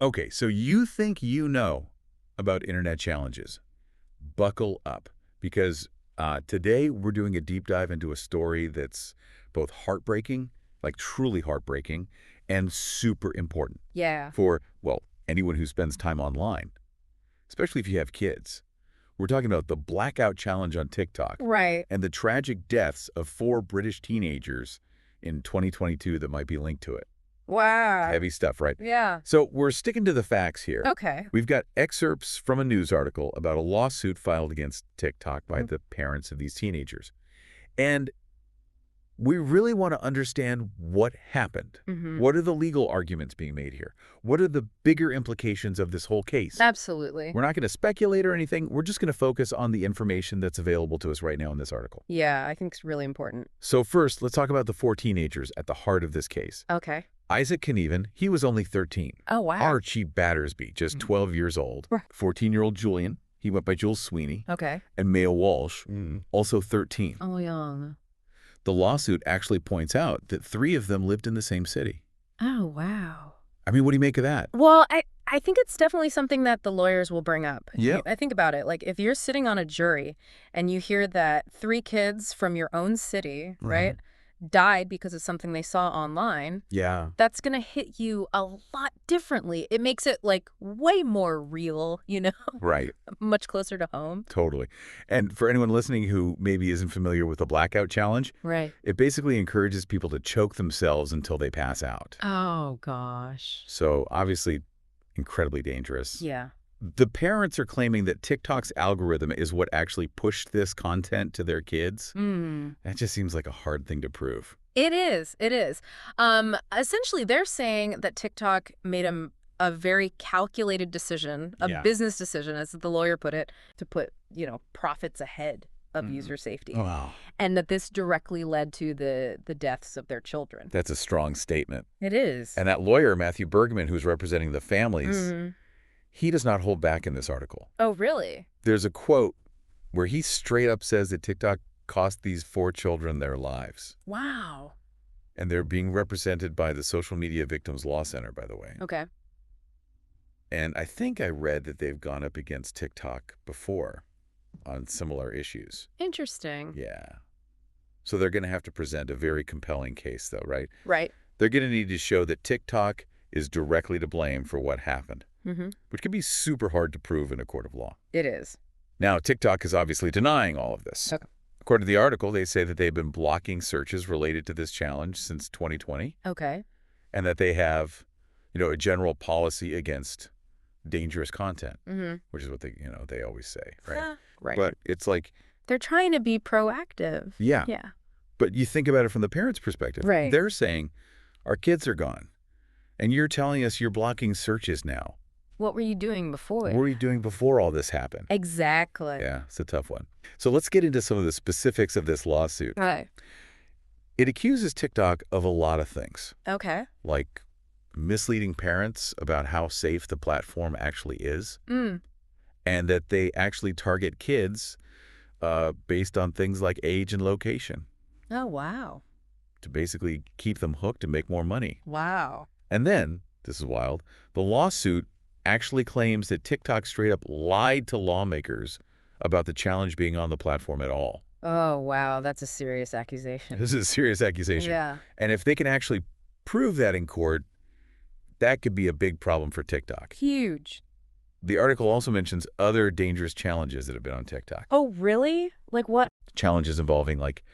Okay, so you think you know about internet challenges. Buckle up, because today we're doing a deep dive into a story that's both heartbreaking, like truly heartbreaking, and super important Yeah. for, well, anyone who spends time online, especially if you have kids. We're talking about the Blackout challenge on TikTok Right. and the tragic deaths of 4 British teenagers in 2022 that might be linked to it. Wow. Heavy stuff, right? Yeah. So we're sticking to the facts here. Okay. We've got excerpts from a news article about a lawsuit filed against TikTok by Mhm. the parents of these teenagers. And we really want to understand what happened. Mhm. What are the legal arguments being made here? What are the bigger implications of this whole case? Absolutely. We're not going to speculate or anything. We're just going to focus on the information that's available to us right now in this article. Yeah, I think it's really important. So first, let's talk about the 4 teenagers at the heart of this case. Okay. Isaac Knieven, he was only 13. Oh, wow. Archie Battersby, just 12 years old. Right. 14-year-old Julian, he went by Jules Sweeney. Okay. And Maya Walsh, also 13. Oh, young. The lawsuit actually points out that 3 of them lived in the same city. Oh, wow. I mean, what do you make of that? Well, I think it's definitely something that the lawyers will bring up. Yeah. I think about it. Like, if you're sitting on a jury and you hear that 3 kids from your own city, right, died because of something they saw online, Yeah. that's going to hit you a lot differently. It makes it, like, way more real, Right. much closer to home. Totally. And for anyone listening who maybe isn't familiar with the Blackout challenge, Right. it basically encourages people to choke themselves until they pass out. Oh, gosh. So obviously incredibly dangerous. Yeah. The parents are claiming that TikTok's algorithm is what actually pushed this content to their kids. That just seems like a hard thing to prove. It is. It is. Essentially, they're saying that TikTok made a very calculated decision, a Yeah. business decision, as the lawyer put it, to put, profits ahead of user safety. Wow. And that this directly led to the deaths of their children. That's a strong statement. It is. And that lawyer, Matthew Bergman, who's representing the families, Mhm. he does not hold back in this article. Oh, really? There's a quote where he straight up says that TikTok cost these 4 children their lives. Wow. And they're being represented by the Social Media Victims Law Center, by the way. Okay. And I think I read that they've gone up against TikTok before on similar issues. Interesting. Yeah. So they're going to have to present a very compelling case, though, right? Right. They're going to need to show that TikTok is directly to blame for what happened, which can be super hard to prove in a court of law. It is. Now, TikTok is obviously denying all of this. Okay. According to the article, they say that they've been blocking searches related to this challenge since 2020, Okay. and that they have, a general policy against dangerous content, which is what they always say, right? Right. But it's like, They're trying to be proactive. yeah. Yeah. But you think about it from the parents' perspective. Right. They're saying, our kids are gone, and you're telling us you're blocking searches now. What were you doing before? What were you doing before all this happened? Exactly. Yeah, it's a tough one. So let's get into some of the specifics of this lawsuit. Right. It accuses TikTok of a lot of things, Okay. like misleading parents about how safe the platform actually is, and that they actually target kids based on things like age and location Oh, wow. to basically keep them hooked and make more money. Wow. And then, this is wild, the lawsuit actually claims that TikTok straight up lied to lawmakers about the challenge being on the platform at all. Oh, wow. That's a serious accusation. This is a serious accusation. Yeah. And if they can actually prove that in court, that could be a big problem for TikTok. Huge. The article also mentions other dangerous challenges that have been on TikTok. Oh, really? Like what? Challenges involving, like,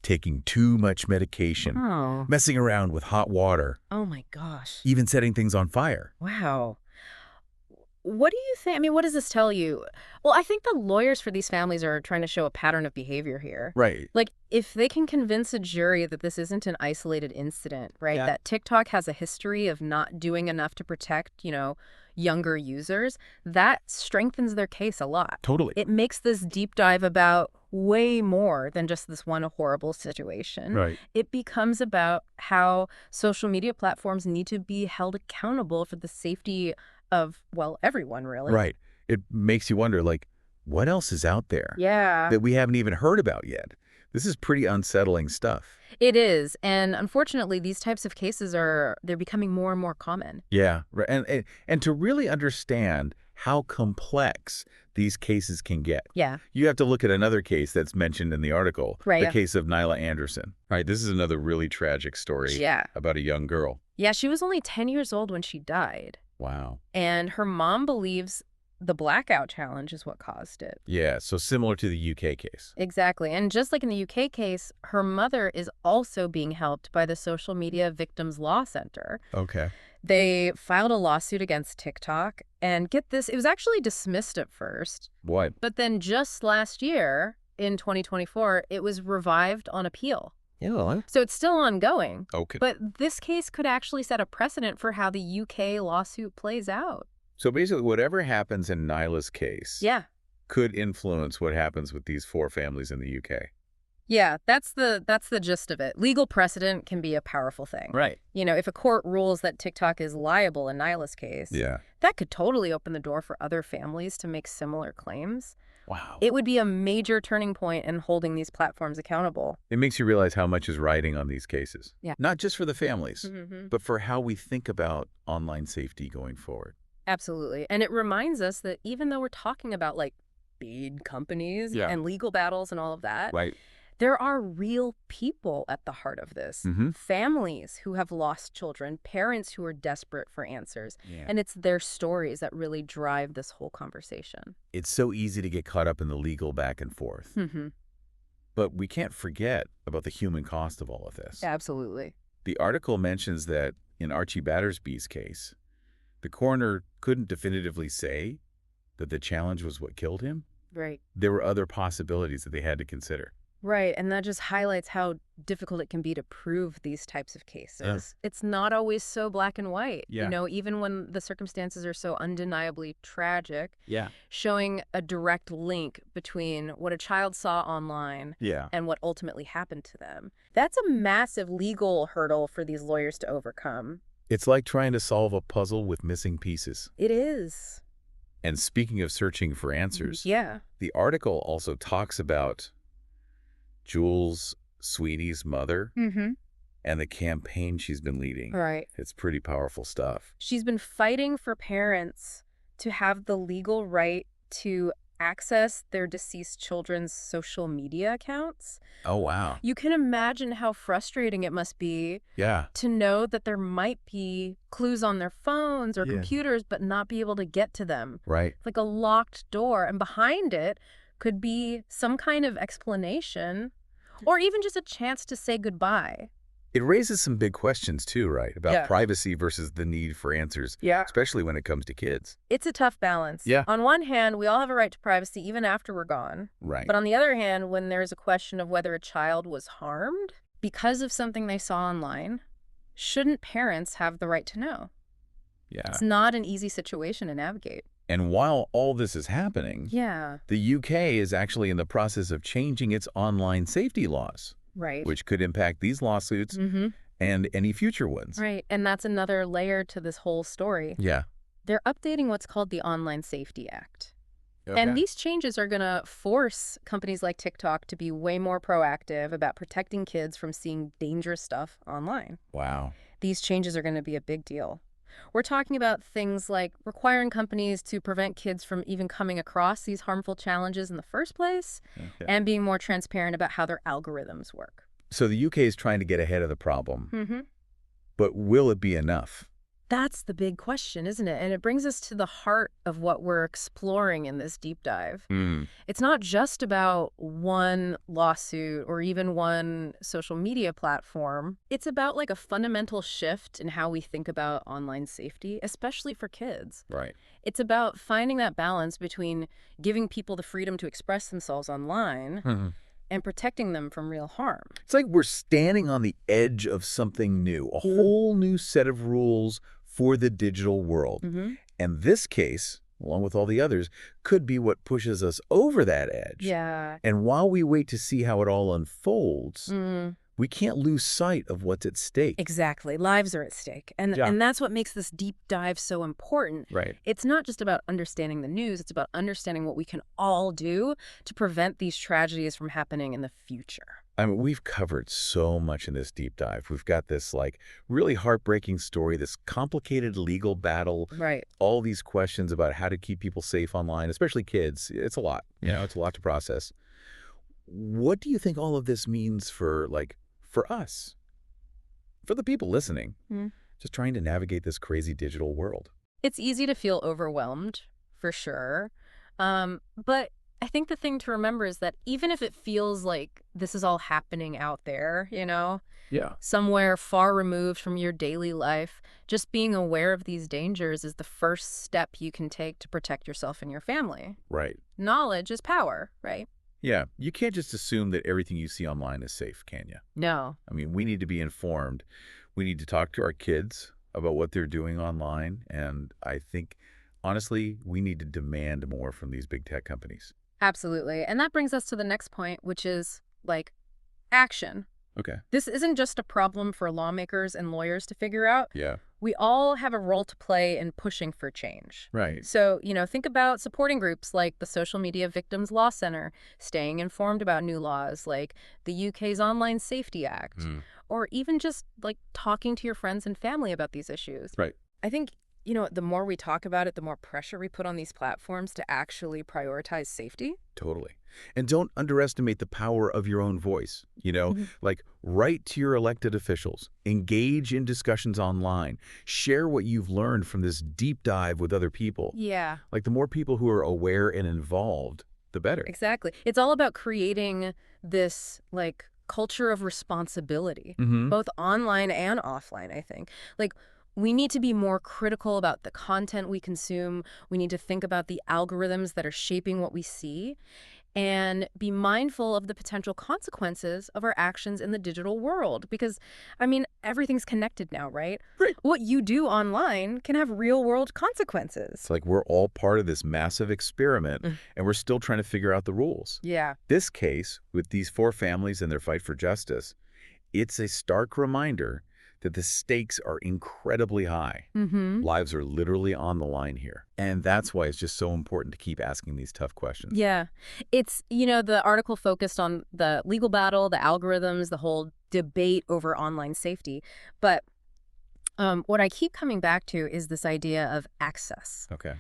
taking too much medication, Oh. messing around with hot water, Oh, my gosh. even setting things on fire. Wow. What do you think? I mean, what does this tell you? Well, I think the lawyers for these families are trying to show a pattern of behavior here. Right. Like, if they can convince a jury that this isn't an isolated incident, right? Yeah. That TikTok has a history of not doing enough to protect, younger users, that strengthens their case a lot. Totally. It makes this deep dive about way more than just this one horrible situation. Right. It becomes about how social media platforms need to be held accountable for the safety of, well, everyone, really. Right. It makes you wonder, like, what else is out there Yeah. that we haven't even heard about yet? This is pretty unsettling stuff. It is, and unfortunately, these types of cases they're becoming more and more common. Yeah, right. And to really understand how complex these cases can get, Yeah. you have to look at another case that's mentioned in the article, Right. the Yeah. case of Nyla Anderson. Right, this is another really tragic story Yeah. about a young girl. Yeah, she was only 10 years old when she died, Wow. and her mom believes the Blackout challenge is what caused it. Yeah, so similar to the UK case. Exactly. And just like in the UK case, her mother is also being helped by the Social Media Victims Law Center. Okay. They filed a lawsuit against TikTok, and get this, it was actually dismissed at first, What? but then just last year, in 2024, it was revived on appeal. Yeah, well, So it's still ongoing, Okay. but this case could actually set a precedent for how the UK lawsuit plays out. So basically, whatever happens in Nyla's case Yeah. could influence what happens with these 4 families in the UK. Yeah, that's the gist of it. Legal precedent can be a powerful thing. right. You know, if a court rules that TikTok is liable in Nyla's case, Yeah. that could totally open the door for other families to make similar claims. Wow. It would be a major turning point in holding these platforms accountable. It makes you realize how much is riding on these cases. Yeah. Not just for the families, Mm-hmm. but for how we think about online safety going forward. Absolutely. And it reminds us that even though we're talking about like big companies Yeah. and legal battles and all of that, Right. there are real people at the heart of this. Mm-hmm. Families who have lost children, parents who are desperate for answers. Yeah. And it's their stories that really drive this whole conversation. It's so easy to get caught up in the legal back and forth. Mm-hmm. But we can't forget about the human cost of all of this. Absolutely. The article mentions that in Archie Battersby's case, the coroner couldn't definitively say that the challenge was what killed him. Right. There were other possibilities that they had to consider. Right. And that just highlights how difficult it can be to prove these types of cases. It's not always so black and white. Yeah. You know, even when the circumstances are so undeniably tragic, Yeah. showing a direct link between what a child saw online Yeah. and what ultimately happened to them. That's a massive legal hurdle for these lawyers to overcome. It's like trying to solve a puzzle with missing pieces. It is. And speaking of searching for answers, Yeah. the article also talks about Jules Sweeney's mother Mm-hmm. and the campaign she's been leading. Right. It's pretty powerful stuff. She's been fighting for parents to have the legal right to access their deceased children's social media accounts. Oh, wow. You can imagine how frustrating it must be Yeah. to know that there might be clues on their phones or Yeah. computers, but not be able to get to them. Right. Like a locked door, and behind it could be some kind of explanation or even just a chance to say goodbye. It raises some big questions too, right? About Yeah. privacy versus the need for answers, Yeah. especially when it comes to kids. It's a tough balance. Yeah. On one hand, we all have a right to privacy even after we're gone. Right. But on the other hand, when there's a question of whether a child was harmed because of something they saw online, shouldn't parents have the right to know? Yeah. It's not an easy situation to navigate. And while all this is happening, Yeah. the UK is actually in the process of changing its online safety laws, Right. which could impact these lawsuits Mm-hmm. and any future ones. Right. And that's another layer to this whole story. Yeah. They're updating what's called the Online Safety Act. Okay. And these changes are going to force companies like TikTok to be way more proactive about protecting kids from seeing dangerous stuff online. Wow. These changes are going to be a big deal. We're talking about things like requiring companies to prevent kids from even coming across these harmful challenges in the first place, Okay. and being more transparent about how their algorithms work. So the UK is trying to get ahead of the problem, Mm-hmm. but will it be enough? That's the big question, isn't it? And it brings us to the heart of what we're exploring in this deep dive. It's not just about one lawsuit or even one social media platform. It's about like a fundamental shift in how we think about online safety, especially for kids. Right. It's about finding that balance between giving people the freedom to express themselves online and protecting them from real harm. It's like we're standing on the edge of something new, a whole new set of rules for the digital world. Mm-hmm. And this case, along with all the others, could be what pushes us over that edge. Yeah. And while we wait to see how it all unfolds, we can't lose sight of what's at stake. Exactly. Lives are at stake. And Yeah. and that's what makes this deep dive so important. Right. It's not just about understanding the news. It's about understanding what we can all do to prevent these tragedies from happening in the future. I mean, we've covered so much in this deep dive. We've got this like really heartbreaking story, this complicated legal battle, Right. all these questions about how to keep people safe online, especially kids. It's a lot, it's a lot to process. What do you think all of this means for for us, for the people listening, Mm. just trying to navigate this crazy digital world? It's easy to feel overwhelmed, for sure. But I think the thing to remember is that even if it feels like this is all happening out there, Yeah. somewhere far removed from your daily life, just being aware of these dangers is the first step you can take to protect yourself and your family. Right. Knowledge is power, right? Yeah. You can't just assume that everything you see online is safe, can you? No. I mean, we need to be informed. We need to talk to our kids about what they're doing online. And I think, honestly, we need to demand more from these big tech companies. Absolutely. And that brings us to the next point, which is action. Okay. This isn't just a problem for lawmakers and lawyers to figure out. Yeah. We all have a role to play in pushing for change. Right. So, think about supporting groups like the Social Media Victims Law Center, staying informed about new laws like the UK's Online Safety Act, or even just talking to your friends and family about these issues. Right. I think, the more we talk about it, the more pressure we put on these platforms to actually prioritize safety. Totally. And don't underestimate the power of your own voice. Mhm. Write to your elected officials, engage in discussions online, share what you've learned from this deep dive with other people. Yeah, The more people who are aware and involved, the better. exactly. It's all about creating this culture of responsibility, Mm-hmm. both online and offline, I think. We need to be more critical about the content we consume. We need to think about the algorithms that are shaping what we see and be mindful of the potential consequences of our actions in the digital world. Because, everything's connected now, right? Right. What you do online can have real-world consequences. It's like we're all part of this massive experiment, Mm. and we're still trying to figure out the rules. Yeah. This case, with these 4 families and their fight for justice, it's a stark reminder that the stakes are incredibly high. Mm-hmm. Lives are literally on the line here. And that's why it's just so important to keep asking these tough questions. Yeah. It's, the article focused on the legal battle, the algorithms, the whole debate over online safety. But what I keep coming back to is this idea of access. Okay.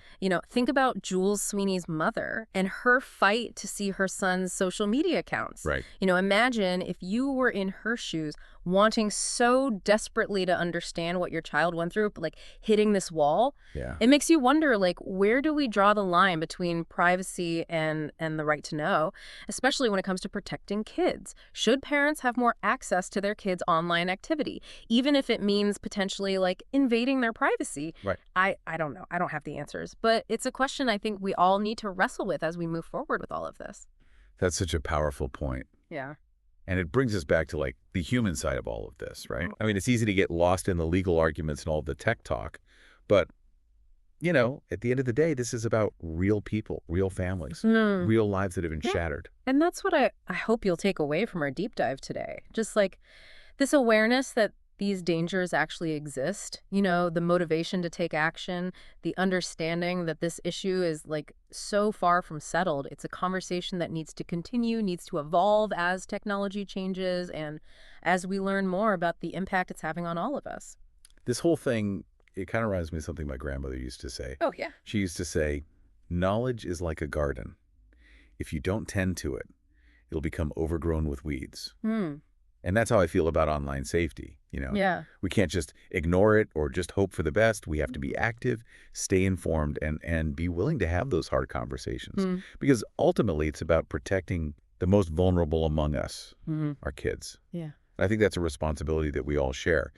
Think about Jules Sweeney's mother and her fight to see her son's social media accounts. Right. Imagine if you were in her shoes, wanting so desperately to understand what your child went through, but hitting this wall. Yeah. It makes you wonder, where do we draw the line between privacy and the right to know, especially when it comes to protecting kids? Should parents have more access to their kids' online activity, even if it means potentially invading their privacy? Right. I don't know. I don't have the answers, but it's a question I think we all need to wrestle with as we move forward with all of this. That's such a powerful point. Yeah. And it brings us back to the human side of all of this, right? I mean, it's easy to get lost in the legal arguments and all the tech talk, but at the end of the day, this is about real people, real families, real lives that have been shattered. And that's what I hope you'll take away from our deep dive today. Just this awareness that these dangers actually exist, the motivation to take action, the understanding that this issue is so far from settled. It's a conversation that needs to continue, needs to evolve as technology changes and as we learn more about the impact it's having on all of us. This whole thing, it kind of reminds me of something my grandmother used to say. Oh, yeah. She used to say, knowledge is like a garden. If you don't tend to it, it'll become overgrown with weeds. And that's how I feel about online safety. Yeah. We can't just ignore it or just hope for the best. We have to be active, stay informed, and be willing to have those hard conversations. Because ultimately, it's about protecting the most vulnerable among us, our kids. Yeah. I think that's a responsibility that we all share.